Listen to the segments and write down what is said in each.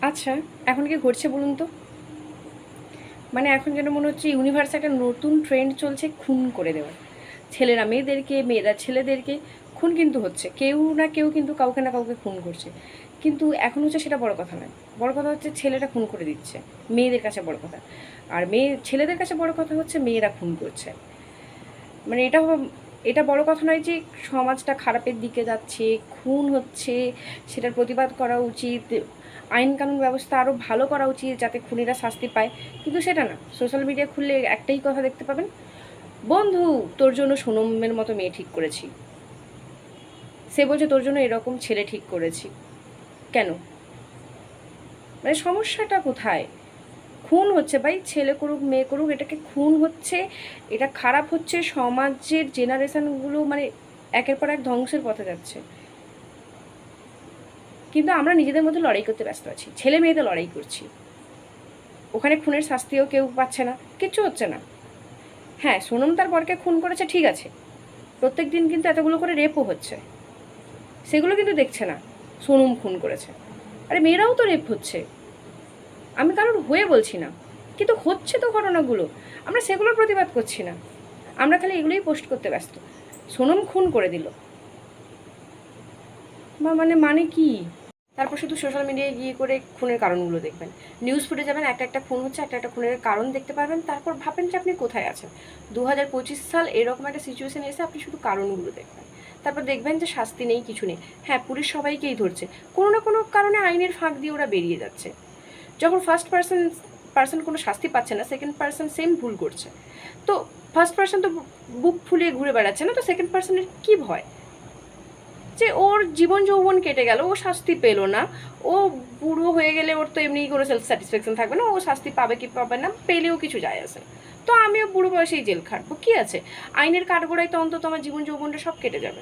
আচ্ছা, এখন কি ঘটছে বলুন তো? মানে এখন যেন মনে হচ্ছে ইউনিভার্সে একটা নতুন ট্রেন্ড চলছে খুন করে দেওয়ার। ছেলেরা মেয়েদেরকে, মেয়েরা ছেলেদেরকে খুন কিন্তু হচ্ছে। কেউ না কেউ কিন্তু কাউকে না কাউকে খুন করছে। কিন্তু এখন হচ্ছে সেটা বড় কথা নয়। বড় কথা হচ্ছে ছেলেরা খুন করে দিচ্ছে। মেয়েদের কাছে বড় কথা। আর ছেলেদের কাছে বড় কথা হচ্ছে মেয়েরা খুন করছে। মানে এটা বড় কথা নয় যে সমাজটা খারাপের দিকে যাচ্ছে, খুন হচ্ছে, সেটার প্রতিবাদ করা উচিত, আইন কানুন ব্যবস্থা আরও ভালো করা উচিত যাতে খুনিরা শাস্তি পায়। কিন্তু সেটা না, সোশ্যাল মিডিয়া খুললে একটাই কথা দেখতে পাবেন, বন্ধু তোর জন্য সোনমের মতো মেয়ে ঠিক করেছি, সে বলছে তোর জন্য এরকম ছেলে ঠিক করেছি। কেন? মানে সমস্যাটা কোথায়? খুন হচ্ছে ভাই, ছেলে করুক মেয়ে করুক, এটাকে খুন হচ্ছে, এটা খারাপ হচ্ছে, সমাজের জেনারেশনগুলো মানে একের পর এক ধ্বংসের পথে যাচ্ছে। কিন্তু আমরা নিজেদের মধ্যে লড়াই করতে ব্যস্ত আছি, ছেলে মেয়েদের লড়াই করছি, ওখানে খুনের শাস্তিও কেউ পাচ্ছে না, কিচ্ছু হচ্ছে না। হ্যাঁ, সোনম তার বরকে খুন করেছে ঠিক আছে, প্রত্যেক দিন কিন্তু এতগুলো করে রেপও হচ্ছে, সেগুলো কিন্তু দেখছে না সোনম খুন করেছে। আরে মেয়েরাও তো রেপ হচ্ছে, আমি কারোর হয়ে বলছি না, কিন্তু হচ্ছে তো ঘটনাগুলো, আমরা সেগুলোর প্রতিবাদ করছি না, আমরা খালি এগুলোই পোস্ট করতে ব্যস্ত। সোনম খুন করে দিল বা মানে কি? তারপর শুধু সোশ্যাল মিডিয়ায় গিয়ে করে খুনের কারণগুলো দেখবেন, নিউজ ফুটে যাবেন, একটা একটা খুন হচ্ছে, একটা একটা খুনের কারণ দেখতে পারবেন, তারপর ভাবেন যে আপনি কোথায় আছেন। 2025 সাল এরকম একটা সিচুয়েশানে এসে আপনি শুধু কারণগুলো দেখবেন, তারপর দেখবেন যে শাস্তি নেই, কিছু নেই। হ্যাঁ, পুলিশ সবাইকেই ধরছে, কোনো না কোনো কারণে আইনের ফাঁক দিয়ে ওরা বেরিয়ে যাচ্ছে। যখন ফার্স্ট পার্সন কোনো শাস্তি পাচ্ছে না, সেকেন্ড পার্সন সেম ভুল করছে, তো ফার্স্ট পার্সন তো বুক ফুলিয়ে ঘুরে বেড়াচ্ছে না, তো সেকেন্ড পার্সনের কী ভয় যে ওর জীবন যৌবন কেটে গেল, ও শাস্তি পেল না, ও বুড়ো হয়ে গেলে ওর তো এমনি কোনো সেলফ স্যাটিসফ্যাকশন থাকবে না, ও শাস্তি পাবে কি পাবে না, পেলেও কিছু যায় আসে, তো আমিও বুড়ো বয়সেই জেল খাটবো, কী আছে, আইনের কাঠগড়ায় তো অন্তত আমার জীবন যৌবনটা সব কেটে যাবে।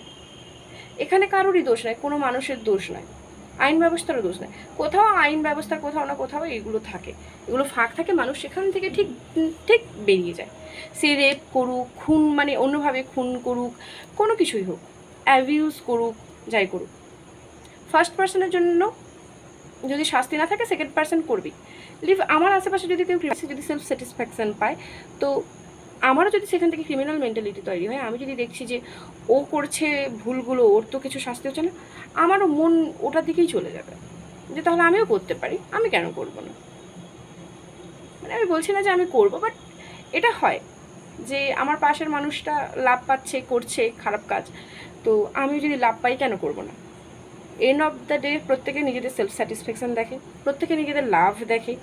এখানে কারোরই দোষ নয়, কোনো মানুষের দোষ নয়, আইন ব্যবস্থারও দোষ নয়। কোথাও আইন ব্যবস্থার কোথাও না কোথাও এগুলো থাকে, এগুলো ফাঁক থাকে, মানুষ সেখান থেকে ঠিক ঠিক বেরিয়ে যায়। সে রেপ করুক, খুন মানে অন্যভাবে খুন করুক, কোনো কিছুই হোক, অ্যাবিউজ করুক, যাই করুক, ফার্স্ট পার্সনের জন্য যদি শাস্তি না থাকে সেকেন্ড পার্সন করবেই। আমার আশেপাশে যদি কেউ যদি সেলফ স্যাটিসফ্যাকশান পায়, তো আমারও যদি সেখান থেকে ক্রিমিনাল মেন্টালিটি তৈরি হয়, আমি যদি দেখছি যে ও করছে ভুলগুলো, ওর তো কিছু শাস্তি হচ্ছে না, আমারও মন ওটার দিকেই চলে যাবে যে তাহলে আমিও করতে পারি, আমি কেন করব না। মানে আমি বলছি না যে আমি করব, বাট এটা হয় যে আমার পাশের মানুষটা লাভ পাচ্ছে, করছে খারাপ কাজ, তো আমি যদি লাভ পাই কেন করব না। এন্ড অফ দ্য ডে প্রত্যেকে নিজেদের সেলফ স্যাটিসফ্যাকশান দেখে, প্রত্যেকে নিজেদের লাভ দেখে,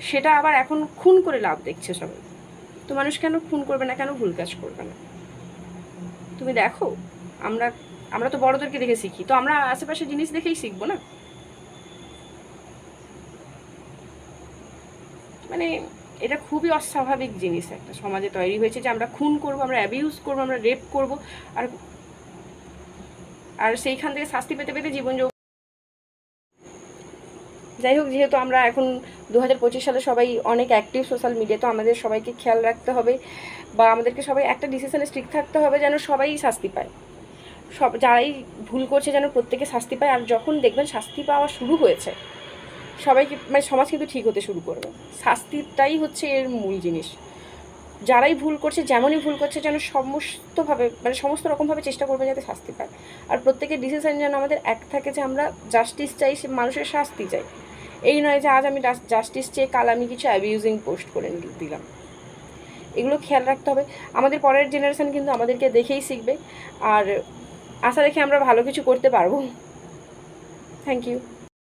সেটা আবার এখন খুন করে লাভ দেখছে সবাই। তো মানুষ কেন খুন করবে না, কেন ভুল কাজ করবে না? তুমি দেখো, আমরা আমরা তো বড়দেরকে দেখে শিখি, তো আমরা আশেপাশে জিনিস দেখেই শিখবো না? মানে এটা খুবই অস্বাভাবিক জিনিস একটা সমাজে তৈরি হয়েছে যে আমরা খুন করব, আমরা অ্যাবিউজ করব, আমরা রেপ করব, আর আর সেইখান থেকে শাস্তি পেতে পেতে জীবন। যাই হোক, যেহেতু আমরা এখন 2025 সালে সবাই অনেক অ্যাক্টিভ সোশ্যাল মিডিয়া, তো আমাদের সবাইকে খেয়াল রাখতে হবে, বা আমাদেরকে সবাই একটা ডিসিশনে স্ট্রিক্ট থাকতে হবে যেন সবাই শাস্তি পায়, সব যারাই ভুল করছে যেন প্রত্যেকে শাস্তি পায়। আর যখন দেখবেন শাস্তি পাওয়া শুরু হয়েছে, সবাইকে মানে সমাজ কিন্তু ঠিক হতে শুরু করবে, শাস্তিটাই হচ্ছে এর মূল জিনিস। যারাই ভুল করছে, যেমনই ভুল করছে, যেন সমস্তভাবে মানে সমস্ত রকমভাবে চেষ্টা করবে যাতে শাস্তি পায়। আর প্রত্যেকের ডিসিশন যেন আমাদের এক থাকে যে আমরা জাস্টিস চাই, সে মানুষের শাস্তি চাই, এই নয় যে আজ আমি জাস্টিস চেয়ে কাল আমি কিছু অ্যাবিউজিং পোস্ট করে দিলাম। এগুলো খেয়াল রাখতে হবে। আমাদের পরের জেনারেশান কিন্তু আমাদেরকে দেখেই শিখবে, আর আশা রেখে আমরা ভালো কিছু করতে পারবো। Thank you.